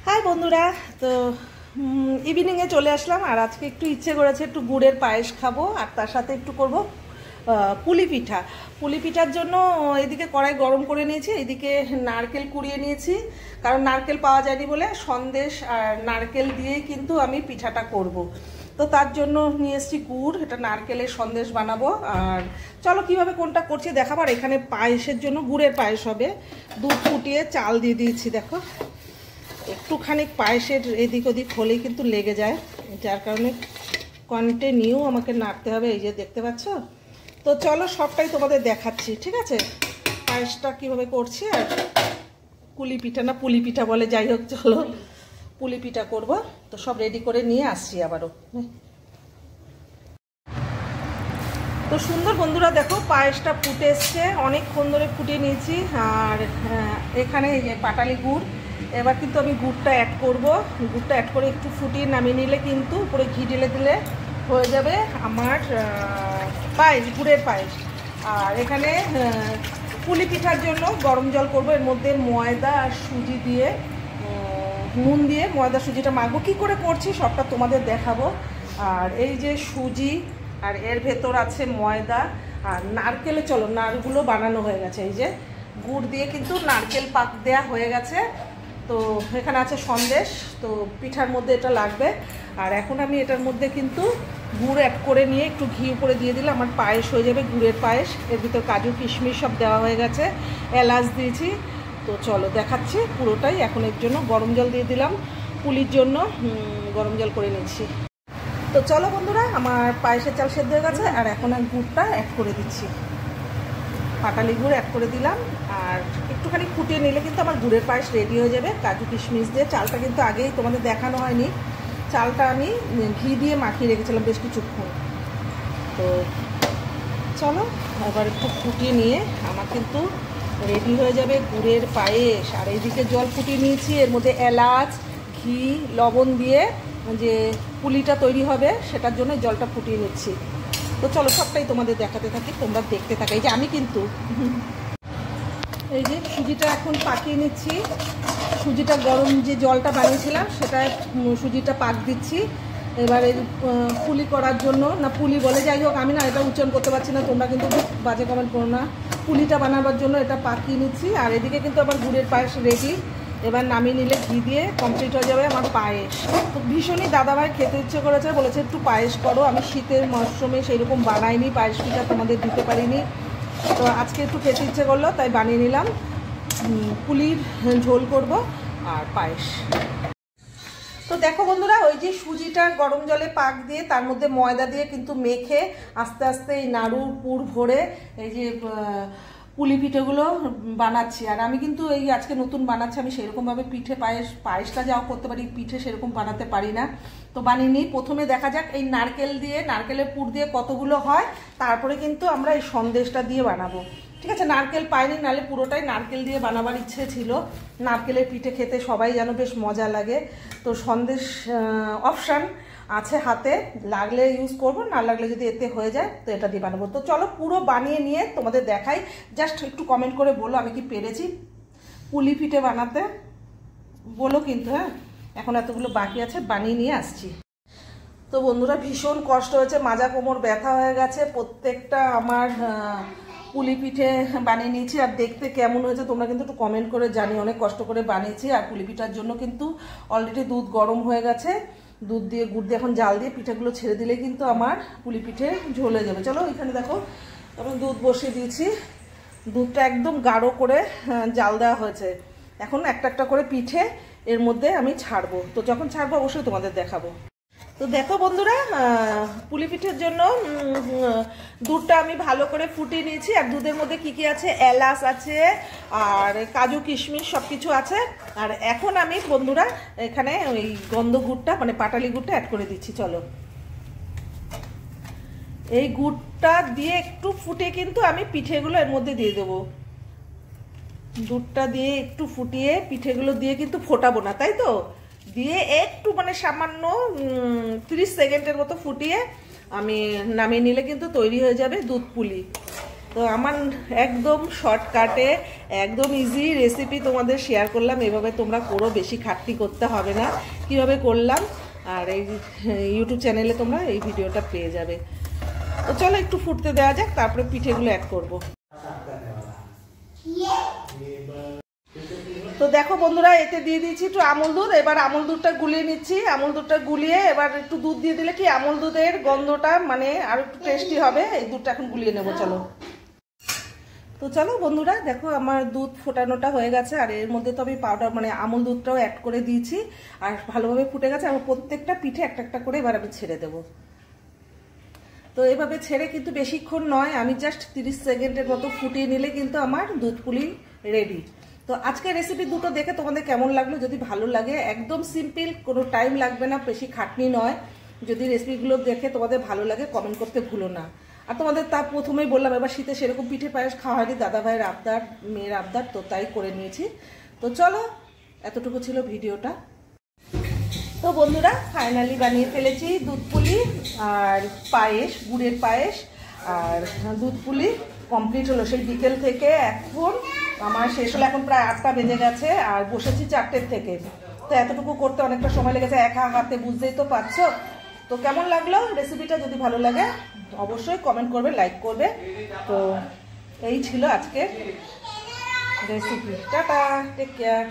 High বন্ধুরা, তো ইভিনিংয়ে চলে আসলাম। আর আজকে একটু ইচ্ছে করেছে একটু গুড়ের পায়েস খাবো, আর তার সাথে একটু করব পুলি পিঠা। পুলি পিঠার জন্য এদিকে কড়াই গরম করে নিয়েছি, এদিকে নারকেল কুড়িয়ে নিয়েছি, কারণ নারকেল পাওয়া যায়নি বলে সন্দেশ আর নারকেল দিয়েই কিন্তু আমি পিঠাটা করব। তো তার জন্য নিয়ে এসেছি গুড়, এটা নারকেলের সন্দেশ বানাবো। আর চলো কিভাবে কোনটা করছি দেখাবো। আর এখানে পায়েসের জন্য গুড়ের পায়েস হবে, দুধ ফুটিয়ে চাল দিয়ে দিয়েছি। দেখো একটুখানি পায়েসের এদিক ওদিক হলেই কিন্তু লেগে যায়, যার কারণে কন্টিনিউ আমাকে নাড়তে হবে। এই যে দেখতে পাচ্ছ। তো চলো সবটাই তোমাদের দেখাচ্ছি, ঠিক আছে, পায়েসটা কীভাবে করছি। আর কুলি পিঠা না পুলি পিঠা বলে, যাই হোক চলো পুলি পিঠা করব। তো সব রেডি করে নিয়ে আসছি আবারও। তো সুন্দর বন্ধুরা, দেখো পায়েসটা ফুটে এসছে, অনেকক্ষণ ধরে ফুটিয়ে নিয়েছি। আর এখানে এই যে পাটালি গুড়, এবার কিন্তু আমি গুড়টা অ্যাড করব। গুড়টা অ্যাড করে একটু ফুটিয়ে নামিয়ে নিলে কিন্তু উপরে ঘি ঢেলে দিলে হয়ে যাবে আমার পায়েস, গুড়ের পায়েস। আর এখানে পুলি পিঠার জন্য গরম জল করব, এর মধ্যে ময়দা আর সুজি দিয়ে, নুন দিয়ে ময়দা সুজিটা মাখবো। কী করে করছি সবটা তোমাদের দেখাবো। আর এই যে সুজি, আর এর ভেতর আছে ময়দা আর নারকেলে, চলো নারগুলো বানানো হয়ে গেছে। এই যে গুড় দিয়ে কিন্তু নারকেল পাক দেয়া হয়ে গেছে। তো এখানে আছে সন্দেশ, তো পিঠার মধ্যে এটা লাগবে। আর এখন আমি এটার মধ্যে কিন্তু গুড় অ্যাড করে নিয়ে একটু ঘি উপরে দিয়ে দিলে আমার পায়েস হয়ে যাবে, গুড়ের পায়েস। এর ভিতর কাজু কিশমিশ সব দেওয়া হয়ে গেছে, এলাচ দিয়েছি। তো চলো দেখাচ্ছি পুরোটাই। এখন এর জন্য গরম জল দিয়ে দিলাম, পুলির জন্য গরম জল করে নিচ্ছি। তো চলো বন্ধুরা, আমার পায়েসের চাল সেদ্ধ হয়ে গেছে। আর এখন আমি গুড়টা অ্যাড করে দিচ্ছি, পাটালি গুড় অ্যাড করে দিলাম। আর একটুখানি ফুটিয়ে নিলে কিন্তু আমার গুড়ের পায়েস রেডি হয়ে যাবে কাজু কিশমিশ দিয়ে। চালটা কিন্তু আগেই তোমাদের দেখানো হয়নি, চালটা আমি ঘি দিয়ে মাখিয়ে রেখেছিলাম বেশ কিছুক্ষণ। তো চলো এবার একটু ফুটিয়ে নিয়ে আমার কিন্তু রেডি হয়ে যাবে গুড়ের পায়েস। আর এইদিকে জল ফুটিয়ে নিয়েছি, এর মধ্যে এলাচ, ঘি, লবণ দিয়ে যে পুলিটা তৈরি হবে সেটার জন্য জলটা ফুটিয়ে নিচ্ছি। তো চলো সবটাই তোমাদের দেখাতে থাকি, তোমরা দেখতে থাকো। এই যে আমি কিন্তু এই যে সুজিটা এখন পাকিয়ে নিচ্ছি, সুজিটা গরম যে জলটা বানিয়েছিলাম সেটায় সুজিটা পাক দিচ্ছি। এবারে পুলি করার জন্য, না পুলি বলে, যাই হোক আমি না এটা উচ্চারণ করতে পারছি না, তোমরা কিন্তু বাজে কমেন্ট করো না। পুলিটা বানাবার জন্য এটা পাকিয়ে নিচ্ছি। আর এদিকে কিন্তু আবার গুড়ের পায়েস রেডি, এবার নামিয়ে নিলে ঘি দিয়ে কমপ্লিট হয়ে যাবে আমার পায়েস। তো ভীষণই দাদাভাই খেতে ইচ্ছে করেছে, বলেছে একটু পায়েস করো। আমি শীতের মরশুমে সেইরকম বানাইনি, পায়েস পিঠা তোমাদের দিতে পারিনি, তো আজকে একটু খেতে ইচ্ছে করলো তাই বানিয়ে নিলাম। পুলির ঝোল করব আর পায়েস। তো দেখো বন্ধুরা, ওই যে সুজিটা গরম জলে পাক দিয়ে তার মধ্যে ময়দা দিয়ে কিন্তু মেখে আস্তে আস্তে এই নাড়ুর পুর ভরে এই যে পুলি পিঠেগুলো বানাচ্ছি। আর আমি কিন্তু এই আজকে নতুন বানাচ্ছি, আমি সেরকমভাবে পিঠে পায়েসটা যাও করতে পারি, পিঠে সেরকম বানাতে পারি না। তো বানিয়ে নিই। প্রথমে দেখা যাক এই নারকেল দিয়ে, নারকেলের পুর দিয়ে কতগুলো হয়, তারপরে কিন্তু আমরা এই সন্দেশটা দিয়ে বানাবো, ঠিক আছে। নারকেল পাইনি, নাহলে পুরোটাই নারকেল দিয়ে বানাবার ইচ্ছে ছিল। নারকেলের পিঠে খেতে সবাই যেন বেশ মজা লাগে। তো সন্দেশ অপশান আছে হাতে, লাগলে ইউজ করবো, না লাগলে যদি এতে হয়ে যায় তো এটা দিয়ে বানাবো। তো চলো পুরো বানিয়ে নিয়ে তোমাদের দেখাই। জাস্ট একটু কমেন্ট করে বলো আমি কি পেরেছি পুলি পিঠে বানাতে, বলো কিন্তু। হ্যাঁ, এখন এতগুলো বাকি আছে, বানিয়ে নিয়ে আসছি। তো বন্ধুরা ভীষণ কষ্ট হয়েছে, মাজা কোমর ব্যথা হয়ে গেছে। প্রত্যেকটা আমার পুলি পিঠে বানিয়ে নিয়েছি। আর দেখতে কেমন হয়েছে তোমরা কিন্তু একটু কমেন্ট করে জানি, অনেক কষ্ট করে বানিয়েছি। আর পুলি পিঠার জন্য কিন্তু অলরেডি দুধ গরম হয়ে গেছে, দুধ দিয়ে গুড় দিয়ে এখন জাল দিয়ে পিঠাগুলো ছেড়ে দিলে কিন্তু আমার পুলি পিঠে ঝোলে যাবে। চলো এখানে দেখো আমি দুধ বসিয়ে দিয়েছি, দুধটা একদম গাঢ় করে জাল দেওয়া হয়েছে। এখন একটা একটা করে পিঠে এর মধ্যে আমি ছাড়বো, তো যখন ছাড়বো অবশ্যই তোমাদের দেখাবো। তো দেখো বন্ধুরা, পুলি পিঠের জন্য দুধটা আমি ভালো করে ফুটিয়ে নিয়েছি। আর দুধের মধ্যে কি কি আছে, এলাচ আছে আর কাজু কিশমিশ সব কিছু আছে। আর এখন আমি বন্ধুরা এখানে ওই গন্ধ গুড়টা, মানে পাটালি গুড়টা অ্যাড করে দিচ্ছি। চলো এই গুড়টা দিয়ে একটু ফুটিয়ে কিন্তু আমি পিঠেগুলো এর মধ্যে দিয়ে দেবো। দুধটা দিয়ে একটু ফুটিয়ে পিঠেগুলো দিয়ে কিন্তু ফোটাবো না, তাই তো, দিয়ে একটু মানে সামান্য 30 সেকেন্ডের মতো ফুটিয়ে আমি নামিয়ে নিলে কিন্তু তৈরি হয়ে যাবে দুধ পুলি। তো আমার একদম শর্টকাটে একদম ইজি রেসিপি তোমাদের শেয়ার করলাম। এভাবে তোমরা করো, বেশি খাটনি করতে হবে না। কিভাবে করলাম আর এই ইউটিউব চ্যানেলে তোমরা এই ভিডিওটা পেয়ে যাবে। তো চলো একটু ফুটতে দেওয়া যাক, তারপরে পিঠেগুলো অ্যাড করব। তো দেখো বন্ধুরা, এতে দিয়ে দিয়েছি একটু আমুল দুধ। এবার আমুল দুধটা গুলিয়ে নিচ্ছি। আমুল দুধটা গুলিয়ে এবার একটু দুধ দিয়ে দিলে কি আমুল দুধের গন্ধটা মানে আরো একটু টেস্টি হবে। এই দুধটা এখন গুলিয়ে নেবো। চলো তো চলো বন্ধুরা, দেখো আমার দুধ ফোটানোটা হয়ে গেছে। আর এর মধ্যে তো আমি পাউডার মানে আমুল দুধটাও অ্যাড করে দিয়েছি। আর ভালোভাবে ফুটে গেছে। আর প্রত্যেকটা পিঠে একটা একটা করে এবার আমি ছেড়ে দেবো। তো এভাবে ছেড়ে কিন্তু বেশিক্ষণ নয়, আমি জাস্ট 30 সেকেন্ডের মতো ফুটিয়ে নিলে কিন্তু আমার দুধ পুলি রেডি। তো আজকের রেসিপি দুটো দেখে তোমাদের কেমন লাগলো? যদি ভালো লাগে, একদম সিম্পল, কোনো টাইম লাগবে না, বেশি খাটনি নয়। যদি রেসিপিগুলো দেখে তোমাদের ভালো লাগে কমেন্ট করতে ভুলো না। আর তোমাদের তা প্রথমেই বললাম, এবার শীতে সেরকম পিঠে পায়েস খাওয়া হয়নি, দাদা ভাইয়ের আবদার, মেয়ের আবদার, তো তাই করে নিয়েছি। তো চলো, এতটুকু ছিল ভিডিওটা। তো বন্ধুরা, ফাইনালি বানিয়ে ফেলেছি দুধ পুলি আর পায়েস, গুড়ের পায়েস আর দুধ পুলি কমপ্লিট হলো। সেই বিকেল থেকে এখন আমার শেষ হলো, এখন প্রায় 8টা বেজে গেছে। আর বসেছি 4টের থেকে। তো এতটুকু করতে অনেকটা সময় লেগেছে, একা হাতে, বুঝতেই তো পারছো। তো কেমন লাগলো রেসিপিটা? যদি ভালো লাগে অবশ্যই কমেন্ট করবে, লাইক করবে। তো এই ছিল আজকের রেসিপি। Tata, take care.